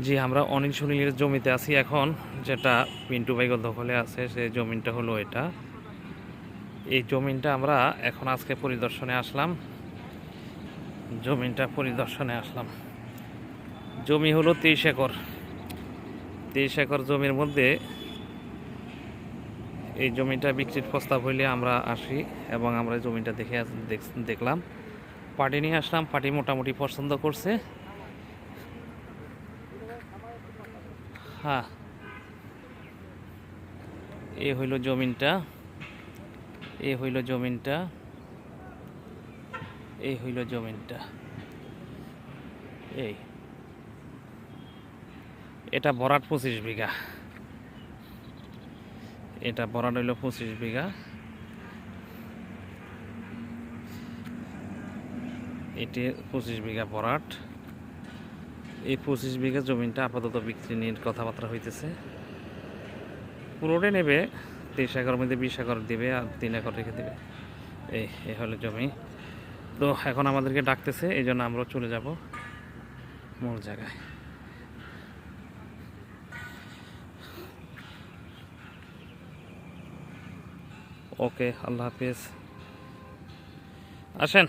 জি, আমরা অনিল সুনীলের জমিতে আছি এখন, যেটা পিন্টু ভাইগো দখলে আছে। সেই জমিনটা হলো এটা। এই জমিনটা আমরা এখন আজকে পরিদর্শনে আসলাম। জমি হলো 23 একর। 23 একর জমির মধ্যে এই জমিটা বিক্রির প্রস্তাব হইলে আমরা আসি এবং আমরা জমিটা দেখলাম। পার্টি নিয়ে আসলাম, পার্টি মোটামুটি পছন্দ করছে। হ্যাঁ, এই হইল জমিনটা, এই হইল জমিনটা, এই হইল জমিনটা। এই এটা ভরাট 25 বিঘা। এটা ভরাট হইল 25 বিঘা। এটি 25 বিঘা ভরাট। এই 25 বিঘা জমিনটা আপাতত বিক্রি নিয়ে কথাবার্তা হইতেছে। পুরোটাই নেবে, 23 একর মধ্যে 20 একর দেবে আর 3 একর রেখে দেবে। এই হলো জমি। তো এখন আমাদেরকে ডাকতেছে, এই জন্য আমরা চলে যাব মূল জায়গায়। ওকে, আল্লাহ হাফিজ। আসেন।